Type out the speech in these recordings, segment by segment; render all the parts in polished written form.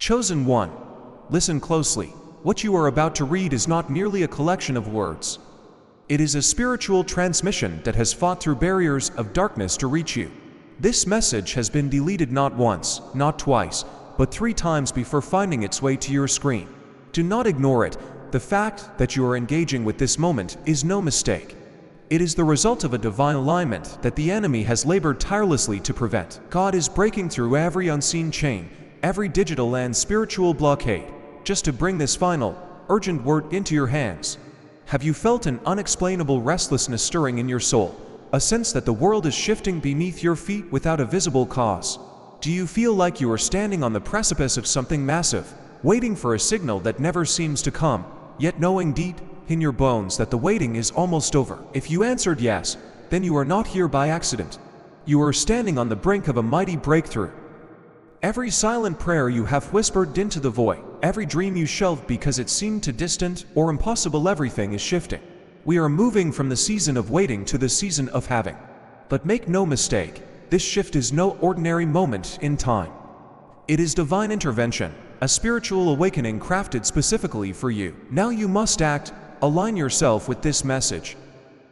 Chosen one, listen closely. What you are about to read is not merely a collection of words. It is a spiritual transmission that has fought through barriers of darkness to reach you. This message has been deleted not once, not twice, but 3 times before finding its way to your screen. Do not ignore it. The fact that you are engaging with this moment is no mistake. It is the result of a divine alignment that the enemy has labored tirelessly to prevent. God is breaking through every unseen chain, every digital and spiritual blockade, just to bring this final, urgent word into your hands. Have you felt an unexplainable restlessness stirring in your soul, a sense that the world is shifting beneath your feet without a visible cause? Do you feel like you are standing on the precipice of something massive, waiting for a signal that never seems to come, yet knowing deep in your bones that the waiting is almost over? If you answered yes, then you are not here by accident. You are standing on the brink of a mighty breakthrough. Every silent prayer you have whispered into the void, every dream you shelved because it seemed too distant or impossible, everything is shifting. We are moving from the season of waiting to the season of having. But make no mistake, this shift is no ordinary moment in time. It is divine intervention, a spiritual awakening crafted specifically for you. Now you must act, align yourself with this message.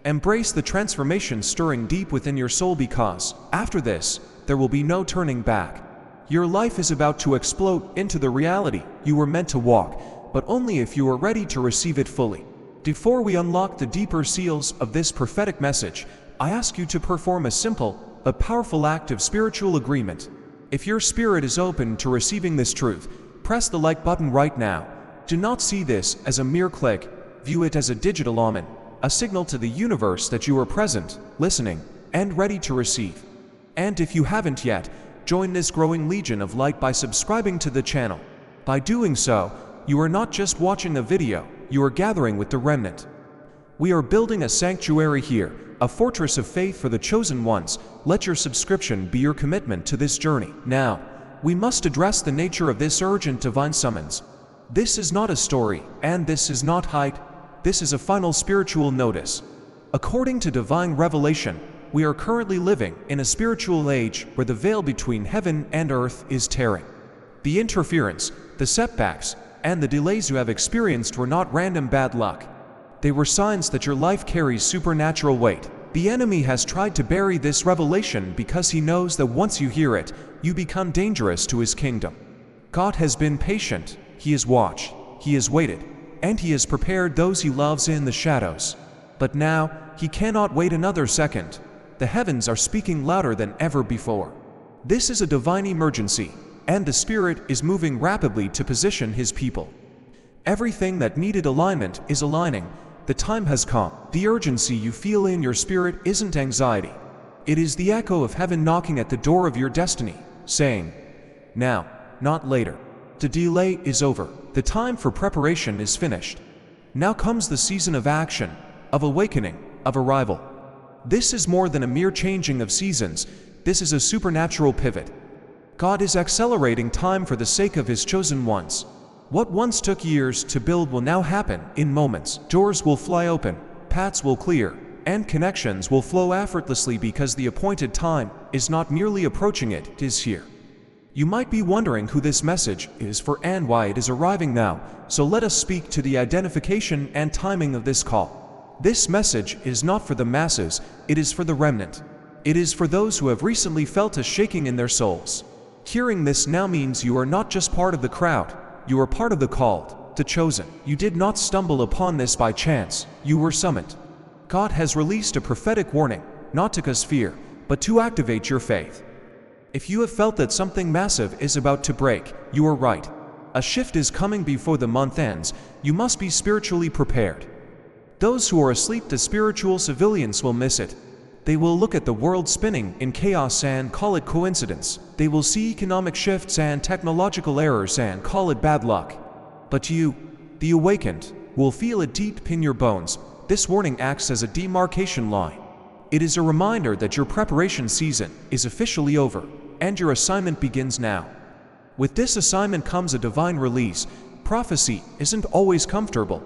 Embrace the transformation stirring deep within your soul, because, after this, there will be no turning back. Your life is about to explode into the reality you were meant to walk, but only if you are ready to receive it fully. Before we unlock the deeper seals of this prophetic message, I ask you to perform a simple, but powerful act of spiritual agreement. If your spirit is open to receiving this truth, press the like button right now. Do not see this as a mere click, view it as a digital omen, a signal to the universe that you are present, listening, and ready to receive. And if you haven't yet, join this growing legion of light by subscribing to the channel. By doing so, you are not just watching a video, you are gathering with the remnant. We are building a sanctuary here, a fortress of faith for the chosen ones. Let your subscription be your commitment to this journey. Now, we must address the nature of this urgent divine summons. This is not a story, and this is not hype. This is a final spiritual notice. According to divine revelation, we are currently living in a spiritual age where the veil between heaven and earth is tearing. The interference, the setbacks, and the delays you have experienced were not random bad luck. They were signs that your life carries supernatural weight. The enemy has tried to bury this revelation because he knows that once you hear it, you become dangerous to his kingdom. God has been patient, he has watched, he has waited, and he has prepared those he loves in the shadows. But now, he cannot wait another second. The heavens are speaking louder than ever before. This is a divine emergency, and the Spirit is moving rapidly to position his people. Everything that needed alignment is aligning. The time has come. The urgency you feel in your spirit isn't anxiety. It is the echo of heaven knocking at the door of your destiny, saying, "Now, not later." The delay is over. The time for preparation is finished. Now comes the season of action, of awakening, of arrival. This is more than a mere changing of seasons. This is a supernatural pivot. God is accelerating time for the sake of his chosen ones. What once took years to build will now happen in moments. Doors will fly open, paths will clear, and connections will flow effortlessly because the appointed time is not merely approaching, it is here. You might be wondering who this message is for and why it is arriving now, so let us speak to the identification and timing of this call. This message is not for the masses, it is for the remnant. It is for those who have recently felt a shaking in their souls. Hearing this now means you are not just part of the crowd, you are part of the called, the chosen. You did not stumble upon this by chance, you were summoned. God has released a prophetic warning, not to cause fear, but to activate your faith. If you have felt that something massive is about to break, you are right. A shift is coming before the month ends. You must be spiritually prepared. Those who are asleep, the spiritual civilians, will miss it. They will look at the world spinning in chaos and call it coincidence. They will see economic shifts and technological errors and call it bad luck. But you, the awakened, will feel it deep in your bones. This warning acts as a demarcation line. It is a reminder that your preparation season is officially over, and your assignment begins now. With this assignment comes a divine release. Prophecy isn't always comfortable.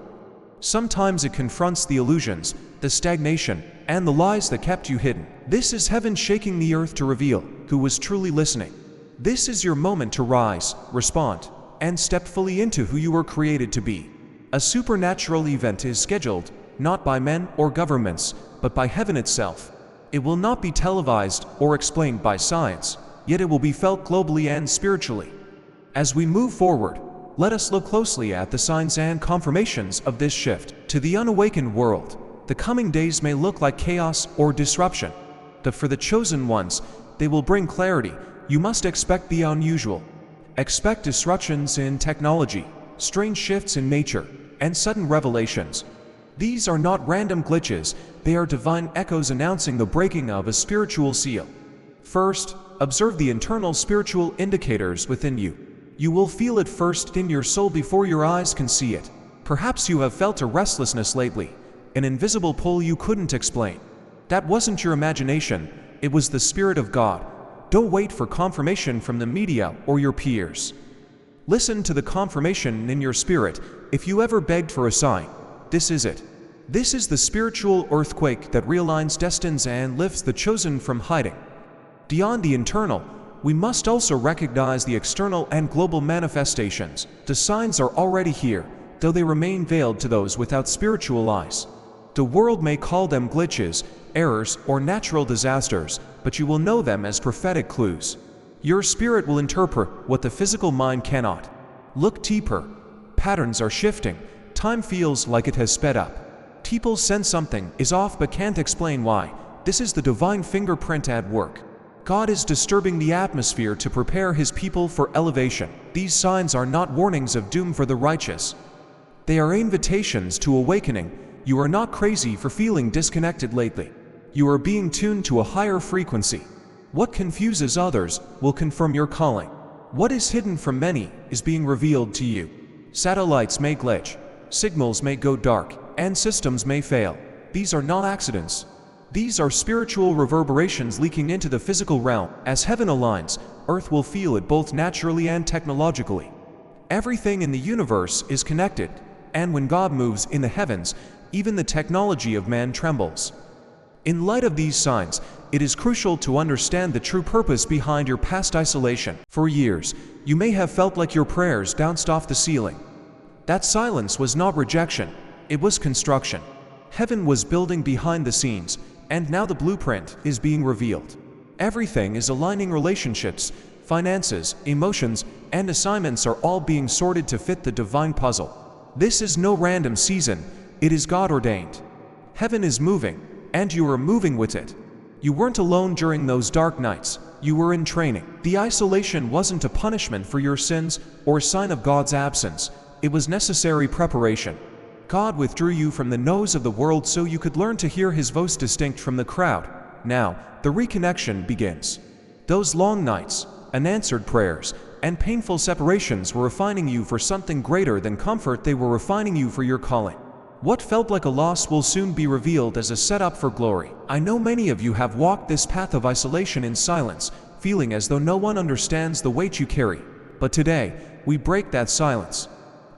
Sometimes it confronts the illusions, the stagnation, and the lies that kept you hidden. This is heaven shaking the earth to reveal who was truly listening. This is your moment to rise, respond, and stepped fully into who you were created to be. A supernatural event is scheduled, not by men or governments, but by heaven itself. It will not be televised or explained by science, yet it will be felt globally and spiritually. As we move forward, let us look closely at the signs and confirmations of this shift. To the unawakened world, the coming days may look like chaos or disruption, but for the chosen ones, they will bring clarity. You must expect the unusual. Expect disruptions in technology, strange shifts in nature, and sudden revelations. These are not random glitches, they are divine echoes announcing the breaking of a spiritual seal. First, observe the internal spiritual indicators within you. You will feel it first in your soul before your eyes can see it. Perhaps you have felt a restlessness lately, an invisible pull you couldn't explain. That wasn't your imagination, it was the Spirit of God. Don't wait for confirmation from the media or your peers. Listen to the confirmation in your spirit. If you ever begged for a sign, this is it. This is the spiritual earthquake that realigns destinies and lifts the chosen from hiding. Beyond the internal, we must also recognize the external and global manifestations. The signs are already here, though they remain veiled to those without spiritual eyes. The world may call them glitches, errors, or natural disasters, but you will know them as prophetic clues. Your spirit will interpret what the physical mind cannot. Look deeper. Patterns are shifting. Time feels like it has sped up. People sense something is off but can't explain why. This is the divine fingerprint at work. God is disturbing the atmosphere to prepare His people for elevation. These signs are not warnings of doom for the righteous. They are invitations to awakening. You are not crazy for feeling disconnected lately. You are being tuned to a higher frequency. What confuses others will confirm your calling. What is hidden from many is being revealed to you. Satellites may glitch, signals may go dark, and systems may fail. These are not accidents. These are spiritual reverberations leaking into the physical realm. As heaven aligns, earth will feel it both naturally and technologically. Everything in the universe is connected, and when God moves in the heavens, even the technology of man trembles. In light of these signs, it is crucial to understand the true purpose behind your past isolation. For years, you may have felt like your prayers bounced off the ceiling. That silence was not rejection, it was construction. Heaven was building behind the scenes, and now the blueprint is being revealed. Everything is aligning. Relationships, finances, emotions, and assignments are all being sorted to fit the divine puzzle. This is no random season, it is God-ordained. Heaven is moving, and you are moving with it. You weren't alone during those dark nights, you were in training. The isolation wasn't a punishment for your sins or a sign of God's absence, it was necessary preparation. God withdrew you from the noise of the world so you could learn to hear His voice distinct from the crowd. Now, the reconnection begins. Those long nights, unanswered prayers, and painful separations were refining you for something greater than comfort. They were refining you for your calling. What felt like a loss will soon be revealed as a setup for glory. I know many of you have walked this path of isolation in silence, feeling as though no one understands the weight you carry. But today, we break that silence.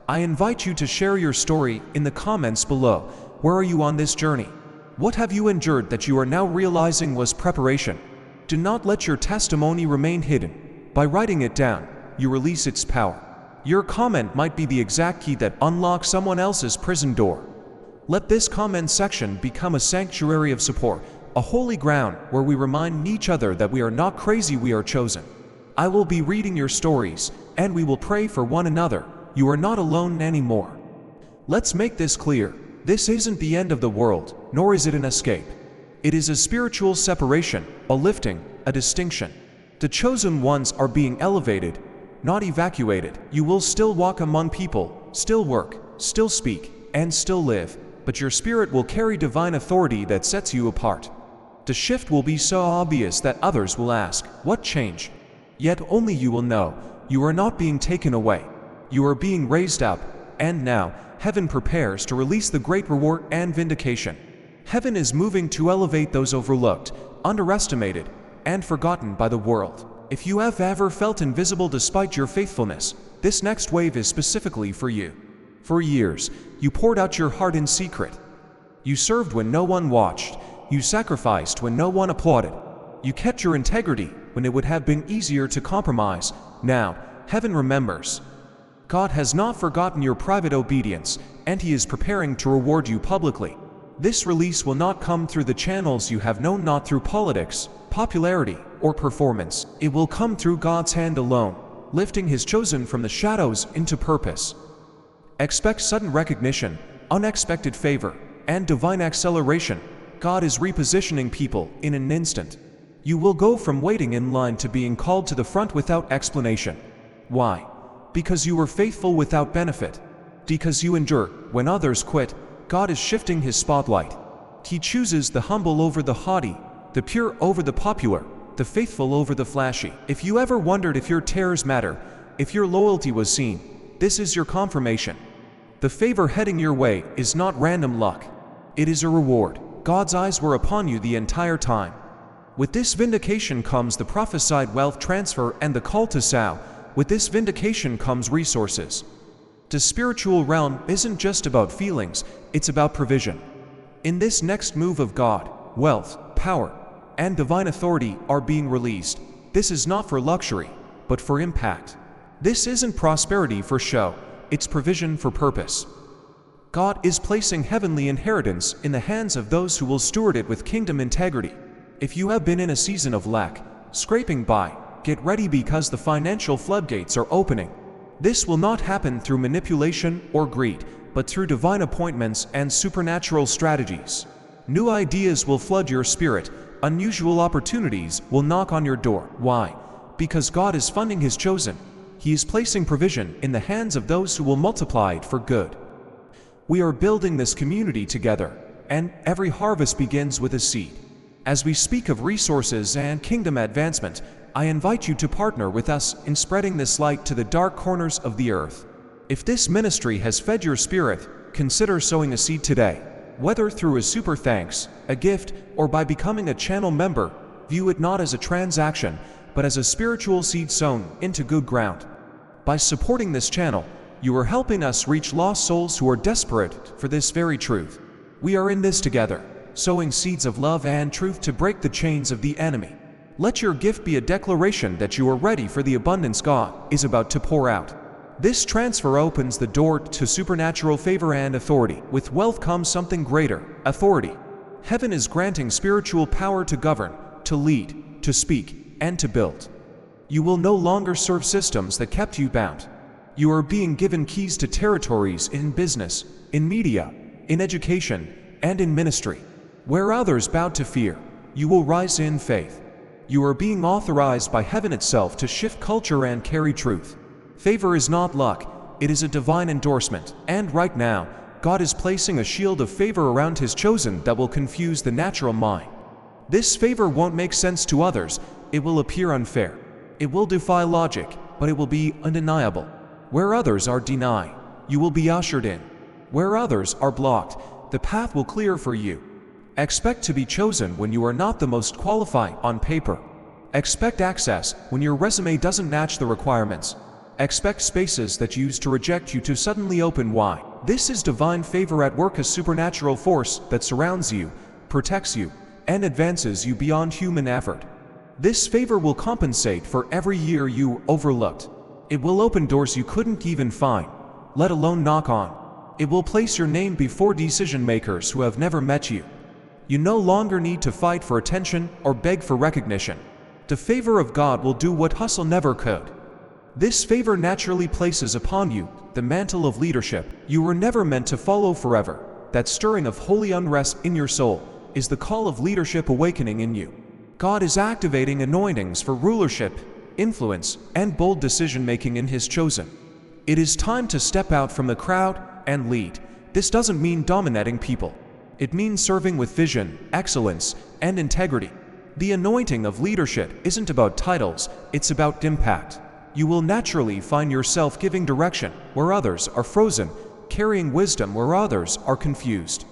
I invite you to share your story in the comments below. Where are you on this journey? What have you endured that you are now realizing was preparation? Do not let your testimony remain hidden. By writing it down, you release its power. Your comment might be the exact key that unlocks someone else's prison door. Let this comment section become a sanctuary of support, a holy ground where we remind each other that we are not crazy, we are chosen. I will be reading your stories, and we will pray for one another. You are not alone anymore. Let's make this clear. This isn't the end of the world, nor is it an escape. It is a spiritual separation, a lifting, a distinction. The chosen ones are being elevated, not evacuated. You will still walk among people, still work, still speak, and still live, but your spirit will carry divine authority that sets you apart. The shift will be so obvious that others will ask, "What changed?" Yet only you will know, you are not being taken away. You are being raised up, and now, heaven prepares to release the great reward and vindication. Heaven is moving to elevate those overlooked, underestimated, and forgotten by the world. If you have ever felt invisible despite your faithfulness, this next wave is specifically for you. For years, you poured out your heart in secret. You served when no one watched. You sacrificed when no one applauded. You kept your integrity when it would have been easier to compromise. Now, heaven remembers. God has not forgotten your private obedience, and He is preparing to reward you publicly. This release will not come through the channels you have known, not through politics, popularity, or performance. It will come through God's hand alone, lifting His chosen from the shadows into purpose. Expect sudden recognition, unexpected favor, and divine acceleration. God is repositioning people in an instant. You will go from waiting in line to being called to the front without explanation. Why? Because you were faithful without benefit. Because you endure when others quit. God is shifting His spotlight. He chooses the humble over the haughty, the pure over the popular, the faithful over the flashy. If you ever wondered if your tears matter, if your loyalty was seen, this is your confirmation. The favor heading your way is not random luck. It is a reward. God's eyes were upon you the entire time. With this vindication comes the prophesied wealth transfer and the call to sow. With this vindication comes resources. The spiritual realm isn't just about feelings, it's about provision. In this next move of God, wealth, power, and divine authority are being released. This is not for luxury, but for impact. This isn't prosperity for show, it's provision for purpose. God is placing heavenly inheritance in the hands of those who will steward it with kingdom integrity. If you have been in a season of lack, scraping by, get ready because the financial floodgates are opening. This will not happen through manipulation or greed, but through divine appointments and supernatural strategies. New ideas will flood your spirit. Unusual opportunities will knock on your door. Why? Because God is funding His chosen. He is placing provision in the hands of those who will multiply it for good. We are building this community together, and every harvest begins with a seed. As we speak of resources and kingdom advancement, I invite you to partner with us in spreading this light to the dark corners of the earth. If this ministry has fed your spirit, consider sowing a seed today. Whether through a super thanks, a gift, or by becoming a channel member, view it not as a transaction, but as a spiritual seed sown into good ground. By supporting this channel, you are helping us reach lost souls who are desperate for this very truth. We are in this together, sowing seeds of love and truth to break the chains of the enemy. Let your gift be a declaration that you are ready for the abundance God is about to pour out. This transfer opens the door to supernatural favor and authority. With wealth comes something greater, authority. Heaven is granting spiritual power to govern, to lead, to speak, and to build. You will no longer serve systems that kept you bound. You are being given keys to territories in business, in media, in education, and in ministry. Where others bowed to fear, you will rise in faith. You are being authorized by heaven itself to shift culture and carry truth. Favor is not luck, it is a divine endorsement. And right now, God is placing a shield of favor around His chosen that will confuse the natural mind. This favor won't make sense to others, it will appear unfair. It will defy logic, but it will be undeniable. Where others are denied, you will be ushered in. Where others are blocked, the path will clear for you. Expect to be chosen when you are not the most qualified on paper. Expect access when your resume doesn't match the requirements. Expect spaces that used to reject you to suddenly open wide. This is divine favor at work, a supernatural force that surrounds you, protects you, and advances you beyond human effort. This favor will compensate for every year you overlooked. It will open doors you couldn't even find, let alone knock on. It will place your name before decision makers who have never met you. You no longer need to fight for attention or beg for recognition. The favor of God will do what hustle never could. This favor naturally places upon you the mantle of leadership. You were never meant to follow forever. That stirring of holy unrest in your soul is the call of leadership awakening in you. God is activating anointings for rulership, influence, and bold decision-making in His chosen. It is time to step out from the crowd and lead. This doesn't mean dominating people. It means serving with vision, excellence, and integrity. The anointing of leadership isn't about titles, it's about impact. You will naturally find yourself giving direction where others are frozen, carrying wisdom where others are confused.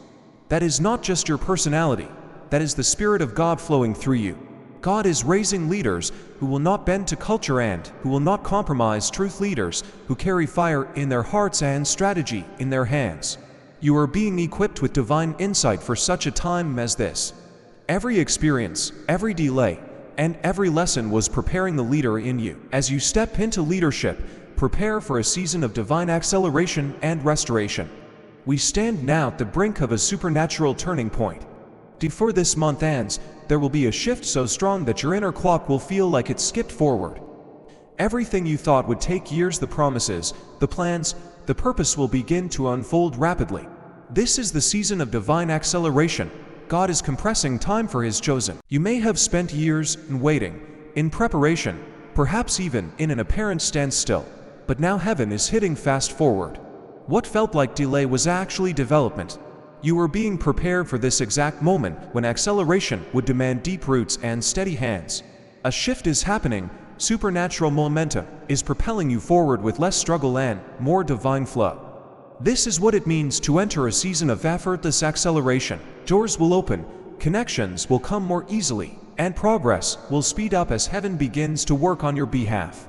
That is not just your personality, that is the Spirit of God flowing through you. God is raising leaders who will not bend to culture and who will not compromise truth, leaders who carry fire in their hearts and strategy in their hands. You are being equipped with divine insight for such a time as this. Every experience, every delay, and every lesson was preparing the leader in you. As you step into leadership, prepare for a season of divine acceleration and restoration. We stand now at the brink of a supernatural turning point. Before this month ends, there will be a shift so strong that your inner clock will feel like it skipped forward. Everything you thought would take years, the promises, the plans, the purpose will begin to unfold rapidly. This is the season of divine acceleration. God is compressing time for His chosen. You may have spent years in waiting, in preparation, perhaps even in an apparent standstill, but now heaven is hitting fast forward. What felt like delay was actually development. You were being prepared for this exact moment when acceleration would demand deep roots and steady hands. A shift is happening. Supernatural momentum is propelling you forward with less struggle and more divine flow. This is what it means to enter a season of effortless acceleration. Doors will open, connections will come more easily, and progress will speed up as heaven begins to work on your behalf.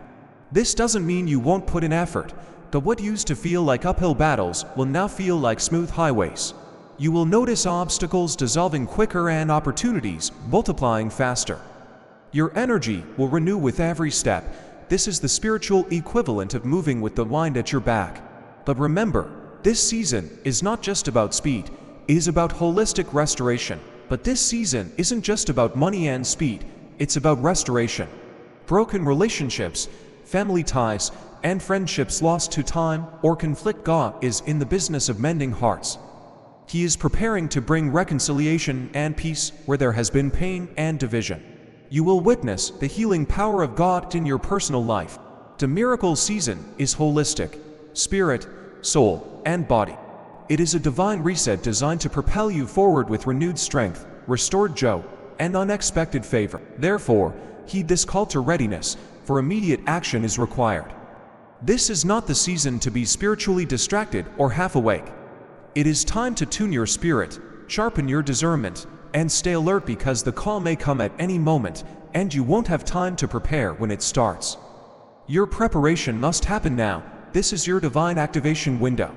This doesn't mean you won't put in effort, but what used to feel like uphill battles will now feel like smooth highways. You will notice obstacles dissolving quicker and opportunities multiplying faster. Your energy will renew with every step. This is the spiritual equivalent of moving with the wind at your back. But remember, this season is not just about speed, it is about holistic restoration. But this season isn't just about money and speed, it's about restoration. Broken relationships, family ties, and friendships lost to time or conflict. God is in the business of mending hearts. He is preparing to bring reconciliation and peace where there has been pain and division. You will witness the healing power of God in your personal life. The miracle season is holistic, spirit, soul, and body. It is a divine reset designed to propel you forward with renewed strength, restored joy, and unexpected favor. Therefore, heed this call to readiness, for immediate action is required. This is not the season to be spiritually distracted or half awake. It is time to tune your spirit, sharpen your discernment, and stay alert because the call may come at any moment, and you won't have time to prepare when it starts. Your preparation must happen now. This is your divine activation window.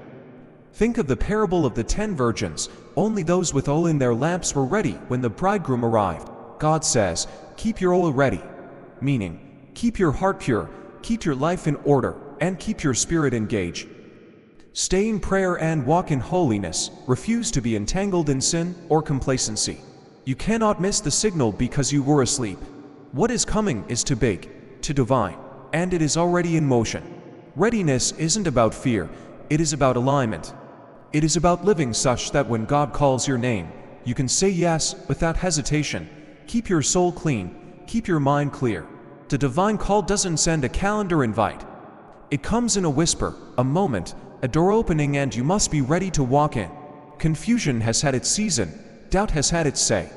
Think of the parable of the 10 virgins. Only those with oil in their lamps were ready when the bridegroom arrived. God says, keep your oil ready, meaning, keep your heart pure, keep your life in order, and keep your spirit engaged. Stay in prayer and walk in holiness. Refuse to be entangled in sin or complacency. You cannot miss the signal because you were asleep. What is coming is too big, too divine, and it is already in motion. Readiness isn't about fear, it is about alignment. It is about living such that when God calls your name, you can say yes without hesitation. Keep your soul clean, keep your mind clear. The divine call doesn't send a calendar invite. It comes in a whisper, a moment, a door opening, and you must be ready to walk in. Confusion has had its season, doubt has had its say.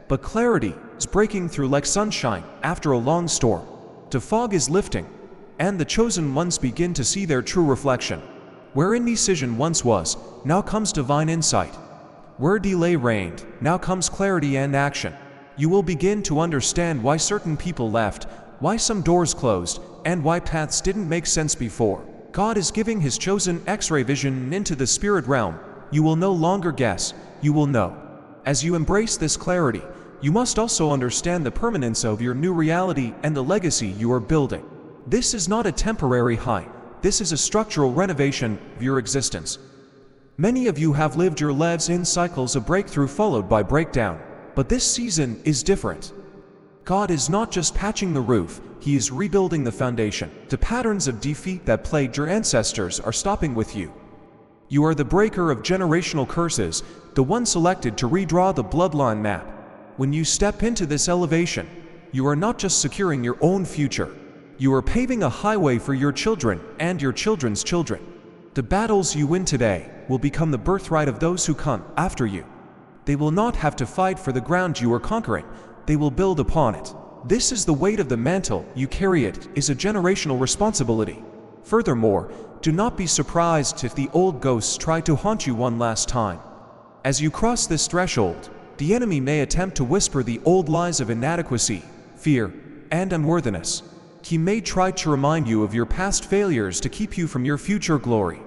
But clarity is breaking through like sunshine after a long storm. The fog is lifting, and the chosen ones begin to see their true reflection. Where indecision once was, now comes divine insight. Where delay reigned, now comes clarity and action. You will begin to understand why certain people left, why some doors closed, and why paths didn't make sense before. God is giving His chosen X-ray vision into the spirit realm. You will no longer guess, you will know. As you embrace this clarity, you must also understand the permanence of your new reality and the legacy you are building. This is not a temporary high. This is a structural renovation of your existence. Many of you have lived your lives in cycles of breakthrough followed by breakdown, but this season is different. God is not just patching the roof, He is rebuilding the foundation. The patterns of defeat that plagued your ancestors are stopping with you. You are the breaker of generational curses, the one selected to redraw the bloodline map. When you step into this elevation, you are not just securing your own future. You are paving a highway for your children and your children's children. The battles you win today will become the birthright of those who come after you. They will not have to fight for the ground you are conquering. They will build upon it. This is the weight of the mantle you carry. It is a generational responsibility. Furthermore, do not be surprised if the old ghosts try to haunt you one last time. As you cross this threshold, the enemy may attempt to whisper the old lies of inadequacy, fear, and unworthiness. He may try to remind you of your past failures to keep you from your future glory.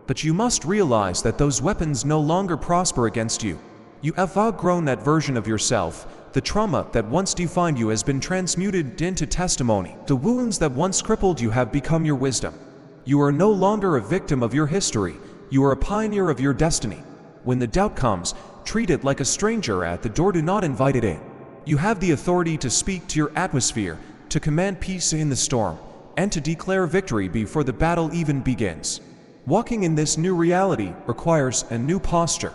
But you must realize that those weapons no longer prosper against you. You have outgrown that version of yourself. The trauma that once defined you has been transmuted into testimony. The wounds that once crippled you have become your wisdom. You are no longer a victim of your history, you are a pioneer of your destiny. When the doubt comes, treat it like a stranger at the door, do not invite it in. You have the authority to speak to your atmosphere, to command peace in the storm, and to declare victory before the battle even begins. Walking in this new reality requires a new posture.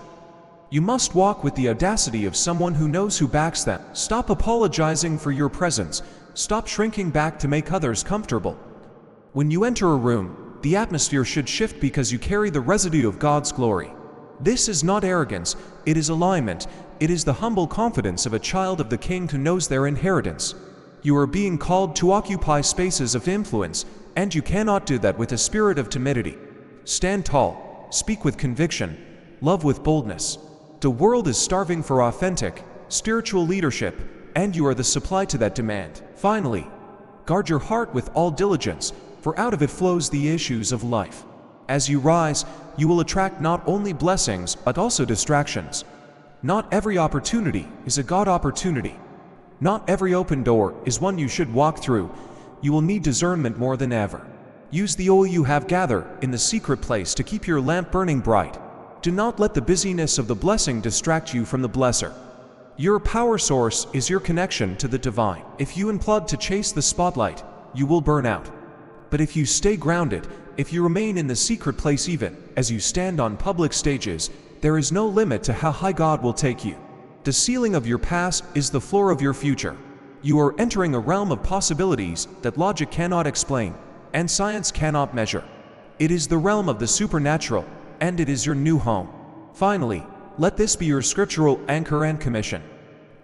You must walk with the audacity of someone who knows who backs them. Stop apologizing for your presence. Stop shrinking back to make others comfortable. When you enter a room, the atmosphere should shift because you carry the residue of God's glory. This is not arrogance, it is alignment. It is the humble confidence of a child of the King who knows their inheritance. You are being called to occupy spaces of influence, and you cannot do that with a spirit of timidity. Stand tall, speak with conviction, love with boldness. The world is starving for authentic, spiritual leadership, and you are the supply to that demand. Finally, guard your heart with all diligence, for out of it flows the issues of life. As you rise, you will attract not only blessings, but also distractions. Not every opportunity is a God opportunity. Not every open door is one you should walk through. You will need discernment more than ever. Use the oil you have gathered in the secret place to keep your lamp burning bright. Do not let the busyness of the blessing distract you from the blesser. Your power source is your connection to the divine. If you unplug to chase the spotlight, you will burn out. But if you stay grounded, if you remain in the secret place even as you stand on public stages, there is no limit to how high God will take you. The ceiling of your past is the floor of your future. You are entering a realm of possibilities that logic cannot explain, and science cannot measure. It is the realm of the supernatural, and it is your new home. Finally, let this be your scriptural anchor and commission.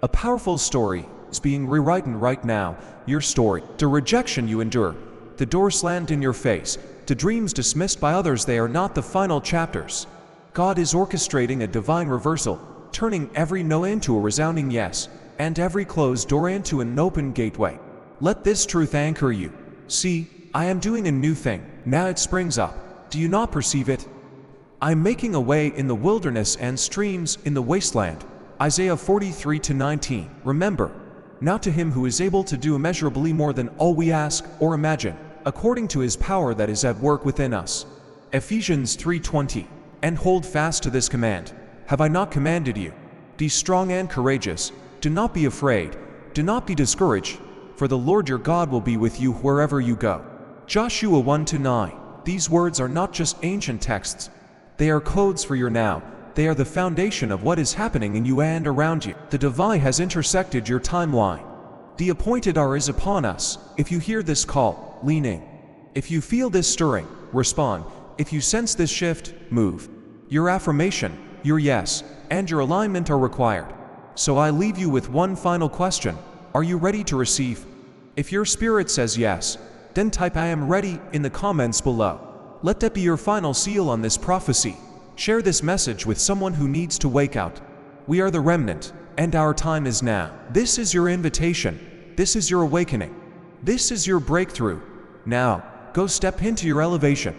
A powerful story is being rewritten right now, your story. The rejection you endure, the door slammed in your face, the dreams dismissed by others, they are not the final chapters. God is orchestrating a divine reversal, turning every no into a resounding yes, and every closed door into an open gateway. Let this truth anchor you. See, I am doing a new thing, now it springs up. Do you not perceive it? I am making a way in the wilderness and streams in the wasteland. Isaiah 43:19. Remember, now to him who is able to do immeasurably more than all we ask or imagine, according to his power that is at work within us. Ephesians 3:20. And hold fast to this command. Have I not commanded you? Be strong and courageous. Do not be afraid. Do not be discouraged, for the Lord your God will be with you wherever you go. Joshua 1-9. These words are not just ancient texts. They are codes for your now. They are the foundation of what is happening in you and around you. The divine has intersected your timeline. The appointed hour is upon us. If you hear this call, lean in. If you feel this stirring, respond. If you sense this shift, move. Your affirmation, your yes, and your alignment are required. So I leave you with one final question. Are you ready to receive? If your spirit says yes, then type I am ready in the comments below. Let that be your final seal on this prophecy. Share this message with someone who needs to wake out. We are the remnant, and our time is now. This is your invitation. This is your awakening. This is your breakthrough. Now, go step into your elevation.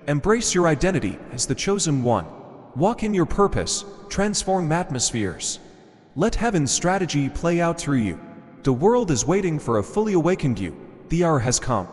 Embrace your identity as the chosen one. Walk in your purpose, transform atmospheres. Let heaven's strategy play out through you. The world is waiting for a fully awakened you. The hour has come.